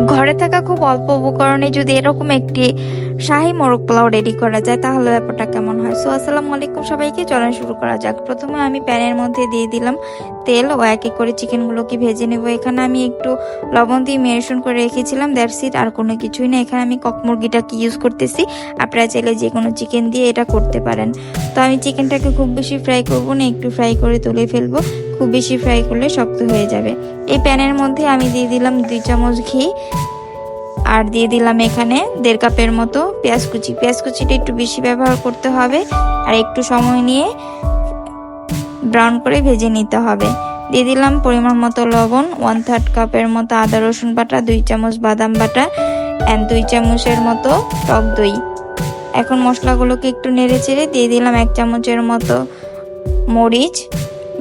ঘরে থাকা খুব অল্প উপকরণে যদি এরকম একটি শাহী মোরগ পোলাও রেডি করা যায় তাহলে ব্যাপারটা কেমন হয়। সো আসসালামু আলাইকুম সবাইকে, চলেন শুরু করা যাক। প্রথমে আমি প্যানের মধ্যে দিয়ে দিলাম তেল ও এক এক করে চিকেনগুলোকে ভেজে নেব। এখানে আমি একটু লবণ দিয়ে মেরিনেশন করে রেখেছিলাম, দ্যাটস ইট, আর কোনো কিছুই না। এখানে আমি কক মুরগিটাকে ইউজ করতেছি, আপনারা চাইলে যে কোনো চিকেন দিয়ে এটা করতে পারেন। তো আমি চিকেনটাকে খুব বেশি ফ্রাই করবো না, একটু ফ্রাই করে তুলে ফেলবো, খুব বেশি ফ্রাই করলে শক্ত হয়ে যাবে। এই প্যানের মধ্যে আমি দিয়ে দিলাম 2 চামচ ঘি, আর দিয়ে দিলাম এখানে 1.5 কাপের মতো পেঁয়াজ কুচি। পেঁয়াজ কুচিটা একটু বেশি ব্যবহার করতে হবে আর একটু সময় নিয়ে ব্রাউন করে ভেজে নিতে হবে। দিয়ে দিলাম পরিমাণ মতো লবণ, 1/3 কাপের মতো আদা রসুন বাটা, 2 চামচ বাদাম বাটা এন্ড 2 চামচের মতো টক দই। এখন মশলাগুলোকে একটু নেড়ে চেড়ে দিয়ে দিলাম 1 চামচের মতো মরিচ,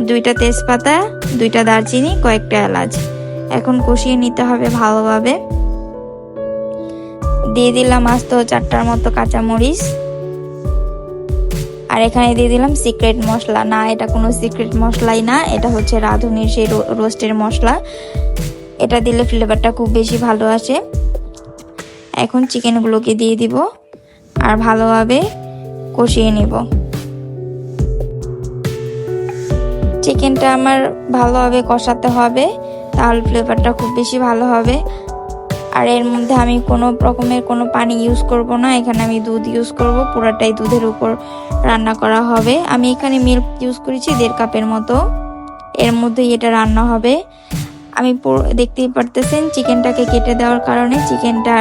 2টা তেজপাতা, 2টা দারচিনি, কয়েকটা এলাচ। এখন কষিয়ে নিতে হবে ভালোভাবে। দিয়ে দিলাম আস্ত 4টার মতো কাঁচামরিচ, আর এখানে দিয়ে দিলাম সিক্রেট মশলা। না, এটা কোনো সিক্রেট মশলাই না, এটা হচ্ছে রাঁধুনির সেই রোস্টের মশলা। এটা দিলে ফ্লেভারটা খুব বেশি ভালো আসে। এখন চিকেনগুলোকে দিয়ে দিব আর ভালোভাবে কষিয়ে নিব। চিকেনটা আমার ভালোভাবে কষাতে হবে, তাহলে ফ্লেভারটা খুব বেশি ভালো হবে। আর এর মধ্যে আমি কোনো রকমের কোনো পানি ইউজ করব না, এখানে আমি দুধ ইউজ করব, পুরাটাই দুধের উপর রান্না করা হবে। আমি এখানে মিল্ক ইউজ করেছি 1.5 কাপের মতো, এর মধ্যেই এটা রান্না হবে। আমি দেখতেই পারতেছেন চিকেনটাকে কেটে দেওয়ার কারণে চিকেনটা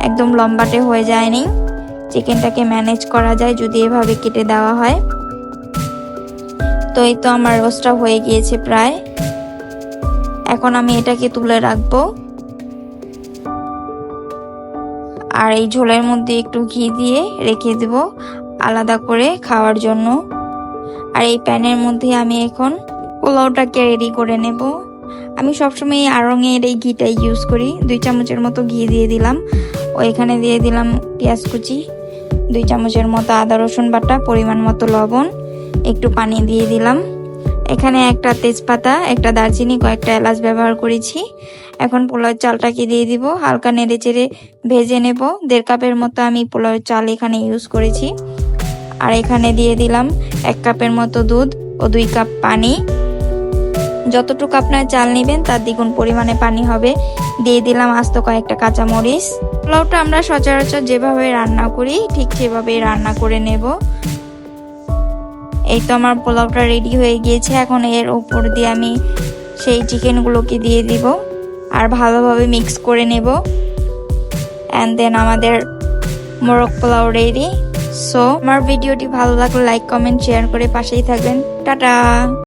একদম লম্বাটে হয়ে যায়নি। চিকেনটাকে ম্যানেজ করা যায় যদি এভাবে কেটে দেওয়া হয়। তো এই তো আমার রোস্টটা হয়ে গিয়েছে প্রায়। এখন আমি এটাকে তুলে রাখবো, আর এই ঝোলের মধ্যে একটু ঘি দিয়ে রেখে দেব আলাদা করে খাওয়ার জন্য। আর এই প্যানের মধ্যে আমি এখন পোলাওটাকে রেডি করে নেব। আমি সবসময় এই আড়ঙের এই ঘিটা ইউজ করি। 2 চামচের মতো ঘি দিয়ে দিলাম, ও এখানে দিয়ে দিলাম পেঁয়াজ কুচি, 2 চামচের মতো আদা রসুন বাটা, পরিমাণ মতো লবণ, একটু পানি দিয়ে দিলাম। এখানে একটা তেজপাতা, একটা দারচিনি, কয়েকটা এলাচ ব্যবহার করেছি। এখন পোলাওয়ের চালটাকে দিয়ে দিব, হালকা নেড়ে চেড়ে ভেজে নেব। 1.5 কাপের মতো আমি পোলাওয়ের চাল এখানে ইউজ করেছি। আর এখানে দিয়ে দিলাম 1 কাপের মতো দুধ ও 2 কাপ পানি। যতটুকু আপনার চাল নেবেন তার দ্বিগুণ পরিমাণে পানি হবে। দিয়ে দিলাম আস্ত কয়েকটা কাঁচামরিচ। পোলাওটা আমরা সচরাচর যেভাবে রান্না করি ঠিক সেভাবেই রান্না করে নেব। এই তো আমার পোলাওটা রেডি হয়ে গিয়েছে। এখন এর উপর দিয়ে আমি সেই চিকেনগুলোকে দিয়ে দিব আর ভালোভাবে মিক্স করে নেব। অ্যান্ড দেন আমাদের মোরগ পোলাও রেডি। সো আমার ভিডিওটি ভালো লাগলে লাইক, কমেন্ট, শেয়ার করে পাশেই থাকবেন। টাটা।